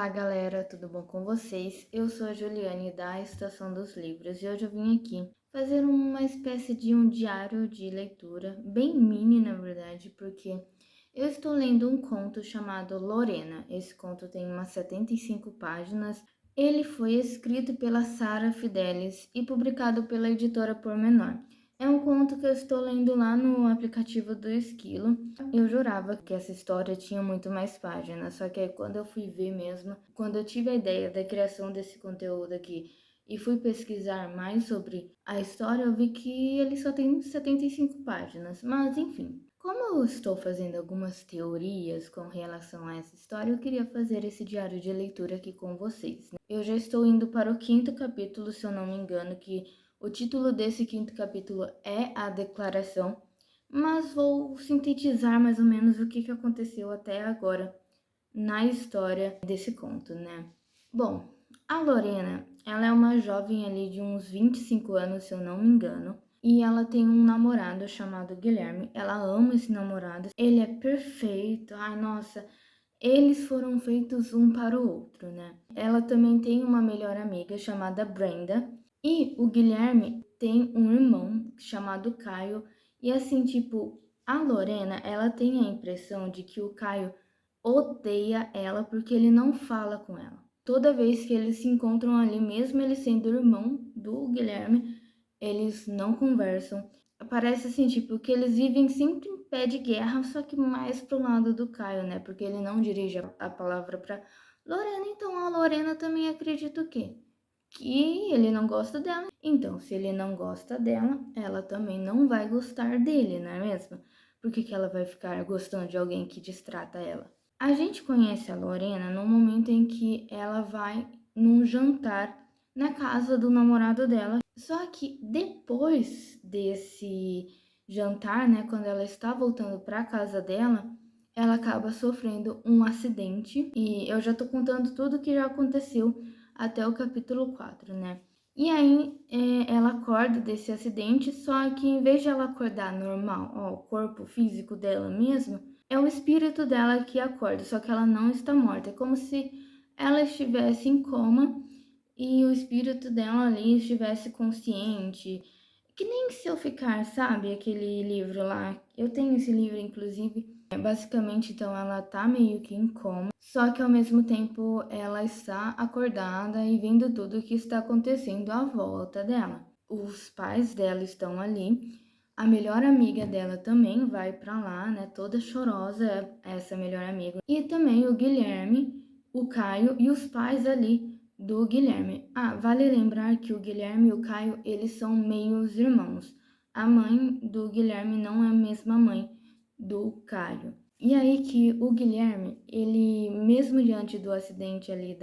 Olá, galera, tudo bom com vocês? Eu sou a Juliane da Estação dos Livros e hoje eu vim aqui fazer uma espécie de um diário de leitura, bem mini na verdade, porque eu estou lendo um conto chamado Lorena. Esse conto tem umas 75 páginas. Ele foi escrito pela Sara Fidelis e publicado pela editora Pormenor. É um conto que eu estou lendo lá no aplicativo do Esquilo. Eu jurava que essa história tinha muito mais páginas, só que aí quando eu fui ver mesmo, quando eu tive a ideia da criação desse conteúdo aqui e fui pesquisar mais sobre a história, eu vi que ele só tem 75 páginas. Mas enfim, como eu estou fazendo algumas teorias com relação a essa história, eu queria fazer esse diário de leitura aqui com vocês, né? Eu já estou indo para o 5º capítulo, se eu não me engano, que o título desse 5º capítulo é A Declaração, mas vou sintetizar mais ou menos o que aconteceu até agora na história desse conto, né? Bom, a Lorena, ela é uma jovem ali de uns 25 anos, se eu não me engano, e ela tem um namorado chamado Guilherme. Ela ama esse namorado, ele é perfeito, ai nossa, eles foram feitos um para o outro, né? Ela também tem uma melhor amiga chamada Brenda, e o Guilherme tem um irmão chamado Caio, e assim, tipo, a Lorena, ela tem a impressão de que o Caio odeia ela porque ele não fala com ela. Toda vez que eles se encontram ali, mesmo ele sendo irmão do Guilherme, eles não conversam. Parece assim, tipo, que eles vivem sempre em pé de guerra, só que mais pro lado do Caio, né? Porque ele não dirige a palavra pra Lorena, então a Lorena também acredita o quê? Que ele não gosta dela. Então, se ele não gosta dela, ela também não vai gostar dele, não é mesmo? Por que ela vai ficar gostando de alguém que distrata ela? A gente conhece a Lorena no momento em que ela vai num jantar na casa do namorado dela. Só que depois desse jantar, né, quando ela está voltando para a casa dela, ela acaba sofrendo um acidente. E eu já tô contando tudo que já aconteceu até o capítulo 4, né? E aí ela acorda desse acidente, só que em vez de ela acordar normal, ó, o corpo físico dela mesmo, é o espírito dela que acorda, só que ela não está morta. É como se ela estivesse em coma e o espírito dela ali estivesse consciente. Que nem Se Eu Ficar, sabe? Aquele livro lá. Eu tenho esse livro, inclusive. Basicamente, então, ela tá meio que em coma, só que ao mesmo tempo ela está acordada e vendo tudo o que está acontecendo à volta dela. Os pais dela estão ali, a melhor amiga dela também vai pra lá, né? Toda chorosa, essa melhor amiga. E também o Guilherme, o Caio e os pais ali do Guilherme. Ah, vale lembrar que o Guilherme e o Caio, eles são meios irmãos. A mãe do Guilherme não é a mesma mãe do Caio. E aí que o Guilherme, ele mesmo diante do acidente ali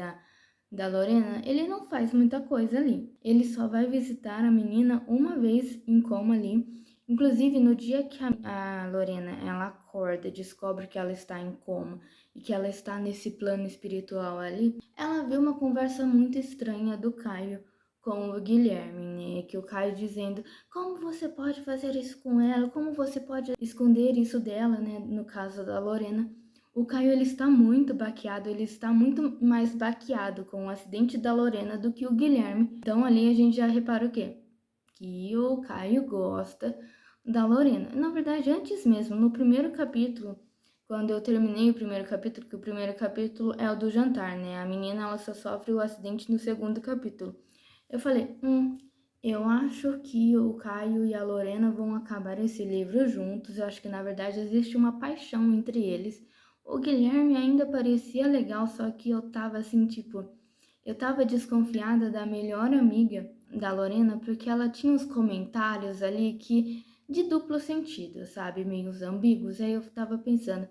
da Lorena, ele não faz muita coisa ali. Ele só vai visitar a menina uma vez em coma ali. Inclusive, no dia que a Lorena, ela acorda, descobre que ela está em coma e que ela está nesse plano espiritual ali, ela vê uma conversa muito estranha do Caio com o Guilherme, né? Que o Caio dizendo: como você pode fazer isso com ela? Como você pode esconder isso dela, né? No caso da Lorena. O Caio, ele está muito baqueado, ele está muito mais baqueado com o acidente da Lorena do que o Guilherme. Então ali a gente já repara o quê? Que o Caio gosta da Lorena. Na verdade, antes mesmo, no primeiro capítulo, quando eu terminei o primeiro capítulo, que o primeiro capítulo é o do jantar, né? A menina, ela só sofre o acidente no segundo capítulo. Eu falei, eu acho que o Caio e a Lorena vão acabar esse livro juntos. Eu acho que, na verdade, existe uma paixão entre eles. O Guilherme ainda parecia legal, só que eu tava assim, tipo, eu tava desconfiada da melhor amiga da Lorena, porque ela tinha uns comentários ali que de duplo sentido, sabe? Meio ambíguos. Aí eu tava pensando,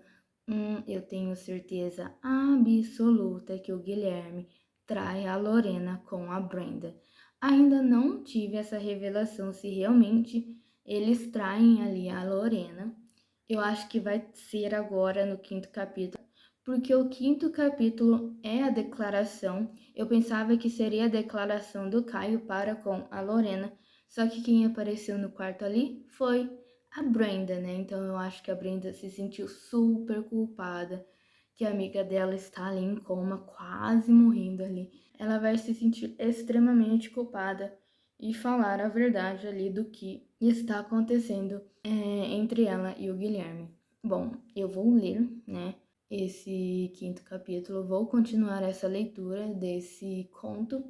eu tenho certeza absoluta que o Guilherme trai a Lorena com a Brenda. Ainda não tive essa revelação se realmente eles traem ali a Lorena. Eu acho que vai ser agora no 5º capítulo, porque o 5º capítulo é a declaração. Eu pensava que seria a declaração do Caio para com a Lorena, só que quem apareceu no quarto ali foi a Brenda, né? Então eu acho que a Brenda se sentiu super culpada que a amiga dela está ali em coma, quase morrendo ali, ela vai se sentir extremamente culpada e falar a verdade ali do que está acontecendo entre ela e o Guilherme. Bom, eu vou ler, né, esse 5º capítulo, vou continuar essa leitura desse conto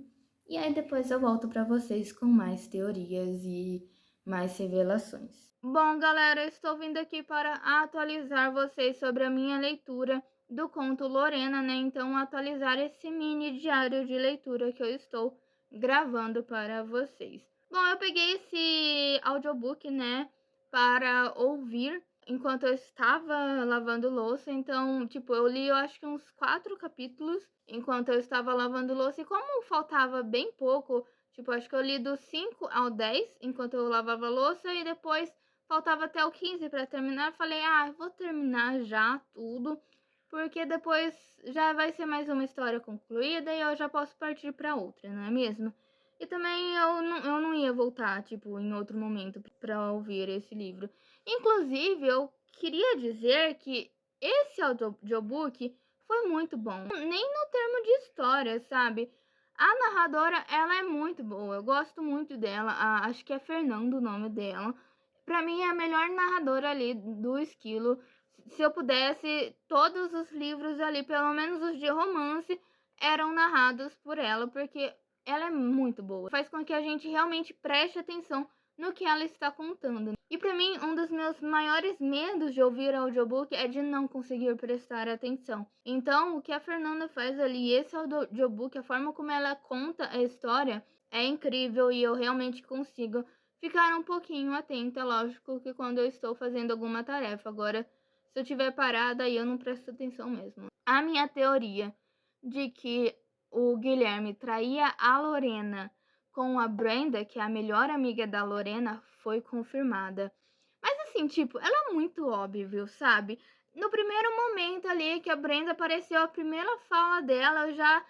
e aí depois eu volto para vocês com mais teorias e mais revelações. Bom, galera, estou vindo aqui para atualizar vocês sobre a minha leitura do conto Lorena, né? Então, atualizar esse mini diário de leitura que eu estou gravando para vocês. Bom, eu peguei esse audiobook, né, para ouvir enquanto eu estava lavando louça. Então, tipo, eu li, eu acho que uns 4 capítulos enquanto eu estava lavando louça. E como faltava bem pouco, tipo, acho que eu li do 5 ao 10 enquanto eu lavava louça e depois faltava até o 15 para terminar. Eu falei, vou terminar já tudo, porque depois já vai ser mais uma história concluída e eu já posso partir para outra, não é mesmo? E também eu não ia voltar, tipo, em outro momento para ouvir esse livro. Inclusive, eu queria dizer que esse audiobook foi muito bom. Nem no termo de história, sabe? A narradora, ela é muito boa. Eu gosto muito dela. Acho que é Fernando o nome dela. Pra mim, é a melhor narradora ali do Esquilo. Se eu pudesse, todos os livros ali, pelo menos os de romance, eram narrados por ela, porque ela é muito boa. Faz com que a gente realmente preste atenção no que ela está contando. E para mim, um dos meus maiores medos de ouvir audiobook é de não conseguir prestar atenção. Então, o que a Fernanda faz ali, esse audiobook, a forma como ela conta a história, é incrível e eu realmente consigo ficar um pouquinho atenta. Lógico que quando eu estou fazendo alguma tarefa. Agora, se eu estiver parada, aí eu não presto atenção mesmo. A minha teoria de que o Guilherme traía a Lorena com a Brenda, que é a melhor amiga da Lorena, foi confirmada. Mas assim, tipo, ela é muito óbvio, sabe? No primeiro momento ali que a Brenda apareceu, a primeira fala dela, eu já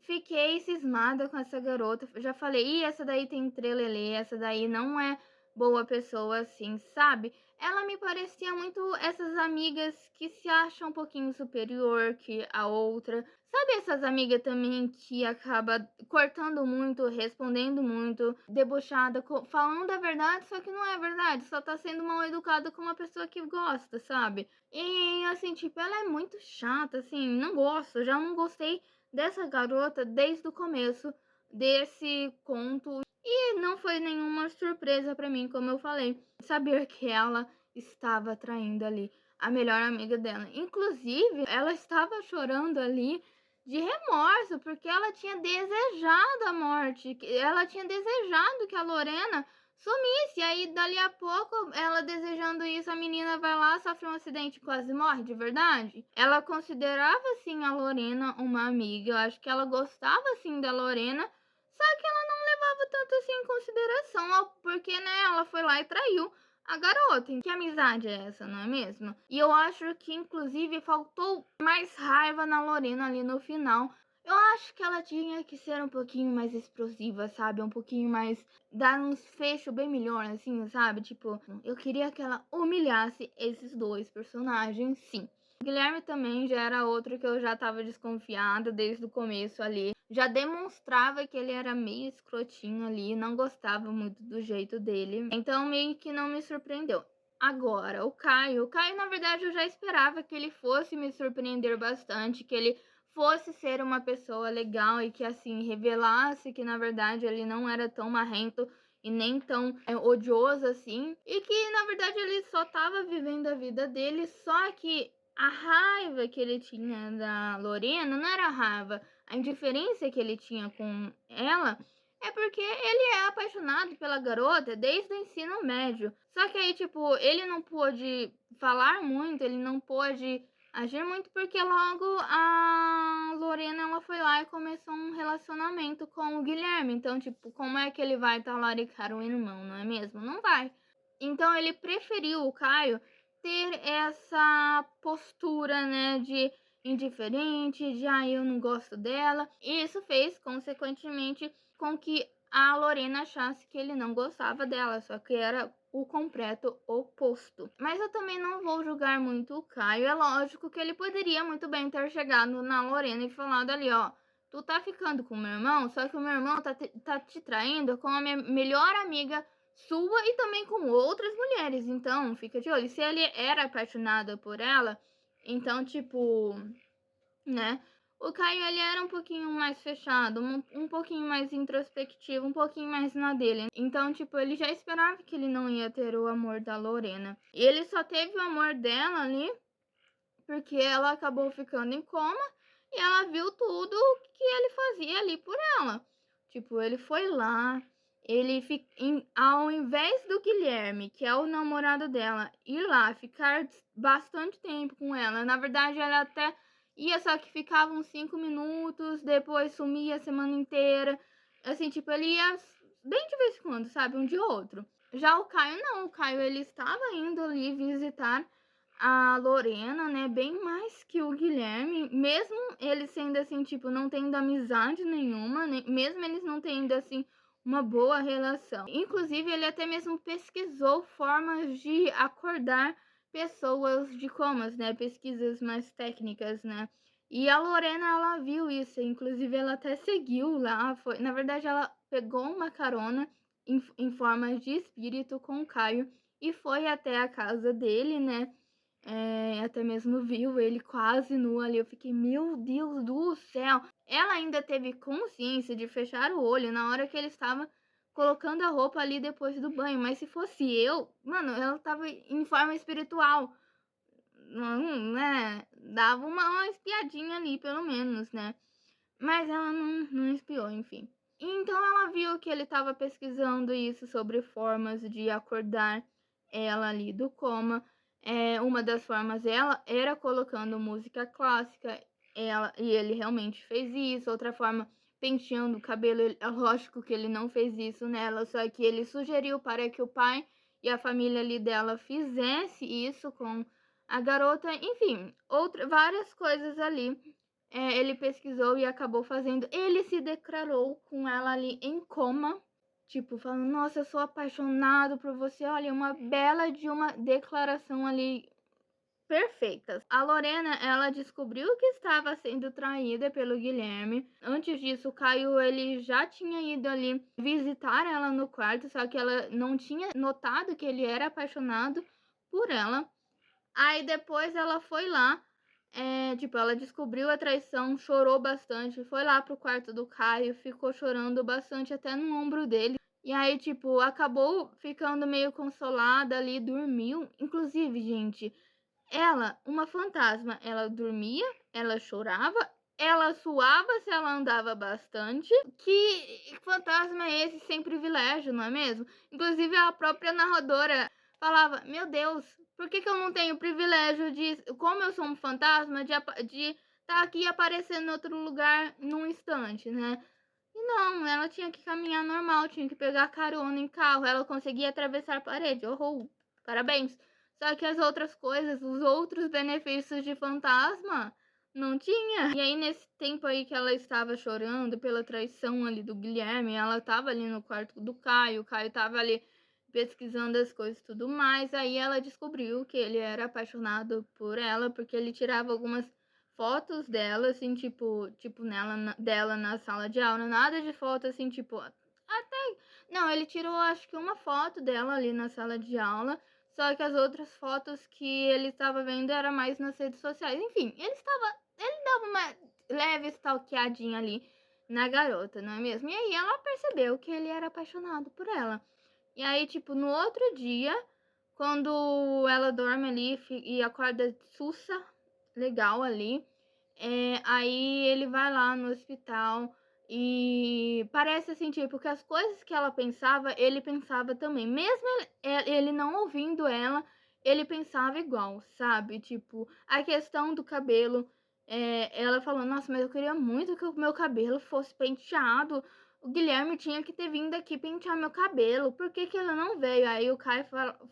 fiquei cismada com essa garota. Já falei, essa daí tem trelelê, essa daí não é boa pessoa, assim, sabe? Ela me parecia muito essas amigas que se acham um pouquinho superior que a outra. Sabe essas amigas também que acaba cortando muito, respondendo muito, debochada, falando a verdade, só que não é verdade, só tá sendo mal educada com uma pessoa que gosta, sabe? E assim, tipo, ela é muito chata, assim, não gosto, já não gostei dessa garota desde o começo desse conto. E não foi nenhuma surpresa para mim, como eu falei, saber que ela estava traindo ali a melhor amiga dela. Inclusive, ela estava chorando ali de remorso, porque ela tinha desejado a morte, ela tinha desejado que a Lorena sumisse. E aí, dali a pouco, ela desejando isso, a menina vai lá, sofre um acidente e quase morre, de verdade. Ela considerava, sim, a Lorena uma amiga. Eu acho que ela gostava, sim, da Lorena, só que ela não levava tanto assim em consideração, porque, né, ela foi lá e traiu a garota. Que amizade é essa, não é mesmo? E eu acho que, inclusive, faltou mais raiva na Lorena ali no final. Eu acho que ela tinha que ser um pouquinho mais explosiva, sabe? Um pouquinho mais... dar uns fechos bem melhor, assim, sabe? Tipo, eu queria que ela humilhasse esses dois personagens, sim. O Guilherme também já era outro que eu já tava desconfiada desde o começo ali. Já demonstrava que ele era meio escrotinho ali, não gostava muito do jeito dele. Então meio que não me surpreendeu. Agora, o Caio, na verdade eu já esperava que ele fosse me surpreender bastante, que ele fosse ser uma pessoa legal e que assim revelasse que na verdade ele não era tão marrento e nem tão odioso assim, e que na verdade ele só tava vivendo a vida dele. Só que a raiva que ele tinha da Lorena não era raiva, a indiferença que ele tinha com ela é porque ele é apaixonado pela garota desde o ensino médio. Só que aí, tipo, ele não pôde falar muito, ele não pôde agir muito, porque logo a Lorena, ela foi lá e começou um relacionamento com o Guilherme. Então, tipo, como é que ele vai talaricar o irmão, não é mesmo? Não vai. Então, ele preferiu o Caio ter essa postura, né, de indiferente, de eu não gosto dela. E isso fez, consequentemente, com que a Lorena achasse que ele não gostava dela, só que era o completo oposto. Mas eu também não vou julgar muito o Caio. É lógico que ele poderia muito bem ter chegado na Lorena e falado ali, ó, tu tá ficando com o meu irmão, só que o meu irmão tá te traindo com a minha melhor amiga sua e também com outras mulheres. Então, fica de olho. Se ele era apaixonado por ela, então, tipo, né? O Caio, ele era um pouquinho mais fechado, um pouquinho mais introspectivo, um pouquinho mais na dele. Então, tipo, ele já esperava que ele não ia ter o amor da Lorena. E ele só teve o amor dela ali porque ela acabou ficando em coma e ela viu tudo que ele fazia ali por ela. Tipo, ele foi lá, ao invés do Guilherme, que é o namorado dela, ir lá ficar bastante tempo com ela. Na verdade, ela até ia, só que ficava uns 5 minutos, depois sumia a semana inteira. Assim, tipo, ele ia bem de vez em quando, sabe? Um de outro. Já o Caio, não. O Caio, ele estava indo ali visitar a Lorena, né, bem mais que o Guilherme, mesmo eles sendo assim, tipo, não tendo amizade nenhuma, né, mesmo eles não tendo assim uma boa relação. Inclusive, ele até mesmo pesquisou formas de acordar pessoas de comas, né, pesquisas mais técnicas, né. E a Lorena, ela viu isso, inclusive ela até seguiu lá, foi, na verdade ela pegou uma carona em forma de espírito com o Caio e foi até a casa dele, né, até mesmo viu ele quase nu ali. Eu fiquei, meu Deus do céu. Ela ainda teve consciência de fechar o olho na hora que ele estava colocando a roupa ali depois do banho. Mas se fosse eu, mano, ela tava em forma espiritual. Não, né? Dava uma espiadinha ali, pelo menos, né? Mas ela não espiou, enfim. Então ela viu que ele estava pesquisando isso sobre formas de acordar ela ali do coma. Uma das formas ela era colocando música clássica, e ele realmente fez isso. Outra forma, penteando o cabelo. Lógico que ele não fez isso nela, só que ele sugeriu para que o pai e a família ali dela fizesse isso com a garota. Enfim, várias coisas ali. Ele pesquisou e acabou fazendo. Ele se declarou com ela ali em coma, tipo, falando, nossa, eu sou apaixonado por você. Olha, uma bela de uma declaração ali perfeita. A Lorena, ela descobriu que estava sendo traída pelo Guilherme. Antes disso, o Caio, ele já tinha ido ali visitar ela no quarto, só que ela não tinha notado que ele era apaixonado por ela. Aí depois ela foi lá, tipo, ela descobriu a traição, chorou bastante, foi lá pro quarto do Caio, ficou chorando bastante até no ombro dele. E aí, tipo, acabou ficando meio consolada ali, dormiu. Inclusive, gente, ela, uma fantasma, ela dormia, ela chorava, ela suava se ela andava bastante. Que fantasma é esse sem privilégio, não é mesmo? Inclusive a própria narradora falava, meu Deus, por que eu não tenho privilégio de, como eu sou um fantasma, de estar aqui e aparecer em outro lugar num instante, né? E não, ela tinha que caminhar normal, tinha que pegar carona em carro, ela conseguia atravessar a parede. Oh, parabéns! Só que as outras coisas, os outros benefícios de fantasma, não tinha. E aí, nesse tempo aí que ela estava chorando pela traição ali do Guilherme, ela estava ali no quarto do Caio, o Caio estava ali pesquisando as coisas e tudo mais. Aí ela descobriu que ele era apaixonado por ela, porque ele tirava algumas fotos dela, assim, tipo dela na sala de aula, nada de foto, assim, tipo, até, não, ele tirou, acho que uma foto dela ali na sala de aula, só que as outras fotos que ele estava vendo era mais nas redes sociais, enfim, ele dava uma leve stalkeadinha ali na garota, não é mesmo? E aí ela percebeu que ele era apaixonado por ela, e aí, tipo, no outro dia, quando ela dorme ali e acorda sussa, legal ali. Aí ele vai lá no hospital e parece assim, tipo, que as coisas que ela pensava, ele pensava também. Mesmo ele não ouvindo ela, ele pensava igual, sabe? Tipo, a questão do cabelo, ela falou, nossa, mas eu queria muito que o meu cabelo fosse penteado. O Guilherme tinha que ter vindo aqui pentear meu cabelo. Por que ele não veio? Aí o Caio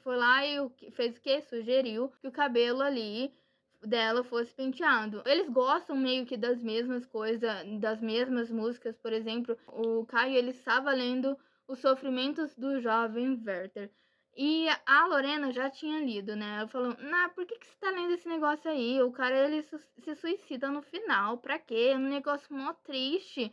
foi lá e fez o quê? Sugeriu que o cabelo ali dela fosse penteado. Eles gostam meio que das mesmas coisas, das mesmas músicas. Por exemplo, o Caio ele estava lendo Os Sofrimentos do Jovem Werther. E a Lorena já tinha lido, né? Ela falou, por que você tá lendo esse negócio aí? O cara, ele se suicida no final. Pra quê? É um negócio mó triste.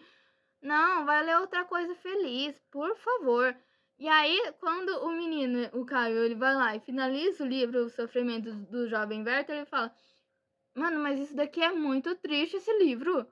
Não, vai ler outra coisa feliz, por favor. E aí, quando o menino, o Caio, ele vai lá e finaliza o livro Os Sofrimentos do Jovem Werther, ele fala, mano, mas isso daqui é muito triste, esse livro.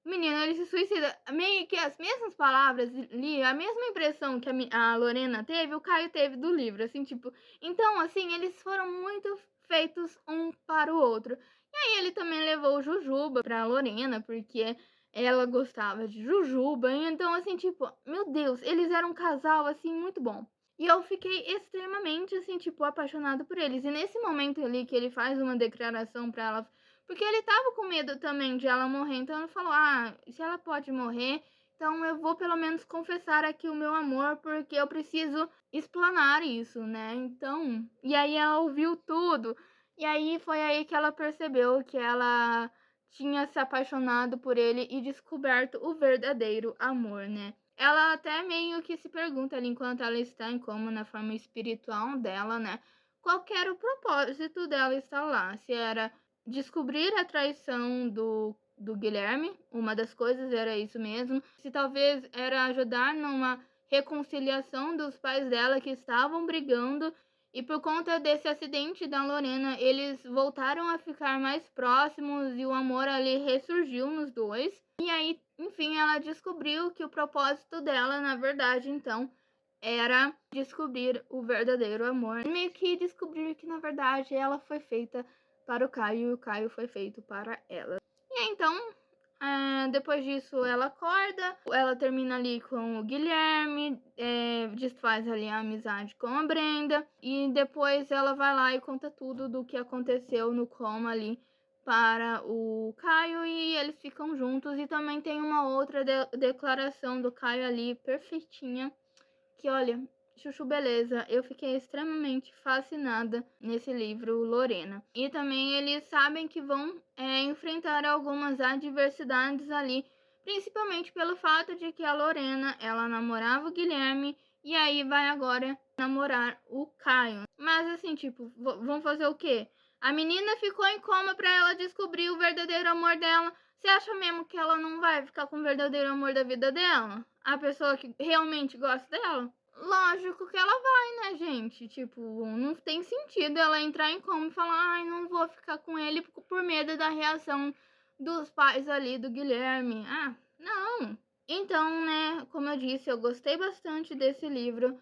O menino, ele se suicida. Meio que as mesmas palavras ali, a mesma impressão que a Lorena teve, o Caio teve do livro, assim, tipo... Então, assim, eles foram muito feitos um para o outro. E aí ele também levou o Jujuba pra Lorena, porque ela gostava de Jujuba. Então, assim, tipo, meu Deus, eles eram um casal, assim, muito bom. E eu fiquei extremamente, assim, tipo, apaixonada por eles. E nesse momento ali que ele faz uma declaração pra ela, porque ele tava com medo também de ela morrer, então ele falou, se ela pode morrer, então eu vou pelo menos confessar aqui o meu amor, porque eu preciso explanar isso, né? Então, e aí ela ouviu tudo, e aí foi aí que ela percebeu que ela tinha se apaixonado por ele e descoberto o verdadeiro amor, né? Ela até meio que se pergunta ali, enquanto ela está em coma, na forma espiritual dela, né? Qual que era o propósito dela estar lá? Se era descobrir a traição do Guilherme, uma das coisas era isso mesmo. Se talvez era ajudar numa reconciliação dos pais dela que estavam brigando. E por conta desse acidente da Lorena, eles voltaram a ficar mais próximos e o amor ali ressurgiu nos dois. E aí, enfim, ela descobriu que o propósito dela, na verdade, então, era descobrir o verdadeiro amor. Meio que descobrir que, na verdade, ela foi feita para o Caio e o Caio foi feito para ela. E aí, então, depois disso, ela acorda, ela termina ali com o Guilherme, desfaz ali a amizade com a Brenda, e depois ela vai lá e conta tudo do que aconteceu no coma ali para o Caio, e eles ficam juntos. E também tem uma outra declaração do Caio ali, perfeitinha, que olha, chuchu beleza, eu fiquei extremamente fascinada nesse livro, Lorena. E também eles sabem que vão enfrentar algumas adversidades ali, principalmente pelo fato de que a Lorena, ela namorava o Guilherme e aí vai agora namorar o Caio. Mas assim, tipo, vão fazer o quê? A menina ficou em coma para ela descobrir o verdadeiro amor dela. Você acha mesmo que ela não vai ficar com o verdadeiro amor da vida dela? A pessoa que realmente gosta dela? Lógico que ela vai, né, gente? Tipo, não tem sentido ela entrar em coma e falar, não vou ficar com ele por medo da reação dos pais ali do Guilherme. Não. Então, né, como eu disse, eu gostei bastante desse livro.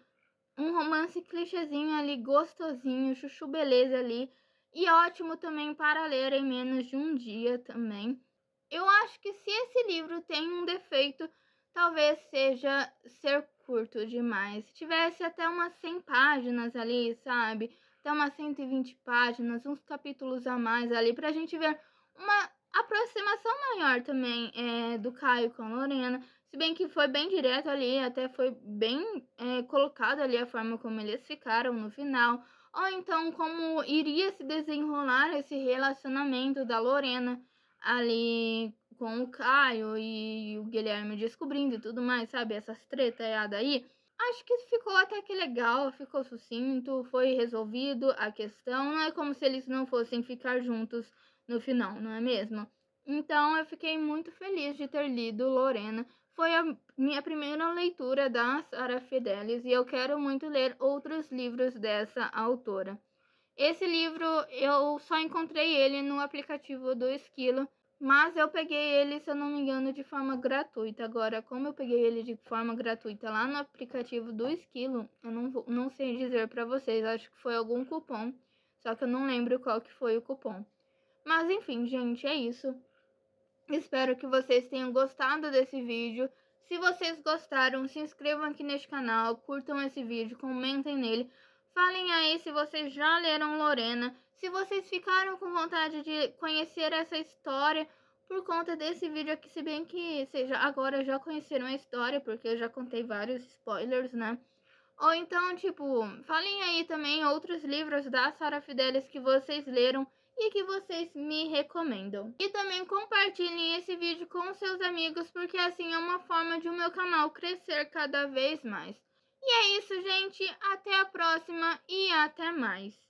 Um romance clichêzinho ali, gostosinho, chuchu beleza ali. E ótimo também para ler em menos de um dia também. Eu acho que se esse livro tem um defeito, talvez seja ser curto demais. Se tivesse até umas 100 páginas ali, sabe? Até umas 120 páginas, uns capítulos a mais ali, pra gente ver uma aproximação maior também do Caio com a Lorena. Se bem que foi bem direto ali, até foi bem colocado ali a forma como eles ficaram no final. Ou então como iria se desenrolar esse relacionamento da Lorena ali com o Caio e o Guilherme descobrindo e tudo mais, sabe? Essas tretadas aí. Acho que ficou até que legal, ficou sucinto, foi resolvido a questão. Não é como se eles não fossem ficar juntos no final, não é mesmo? Então eu fiquei muito feliz de ter lido Lorena. Foi a minha primeira leitura da Sara Fidelis e eu quero muito ler outros livros dessa autora. Esse livro eu só encontrei ele no aplicativo do Esquilo, mas eu peguei ele, se eu não me engano, de forma gratuita. Agora, como eu peguei ele de forma gratuita lá no aplicativo do Esquilo, eu não sei dizer para vocês, acho que foi algum cupom, só que eu não lembro qual que foi o cupom. Mas enfim, gente, é isso. Espero que vocês tenham gostado desse vídeo. Se vocês gostaram, se inscrevam aqui neste canal, curtam esse vídeo, comentem nele. Falem aí se vocês já leram Lorena, se vocês ficaram com vontade de conhecer essa história por conta desse vídeo aqui, se bem que vocês agora já conheceram a história, porque eu já contei vários spoilers, né? Ou então, tipo, falem aí também outros livros da Sara Fidelis que vocês leram e que vocês me recomendam. E também compartilhem esse vídeo com seus amigos, porque assim é uma forma de o meu canal crescer cada vez mais. E é isso, gente. Até a próxima e até mais.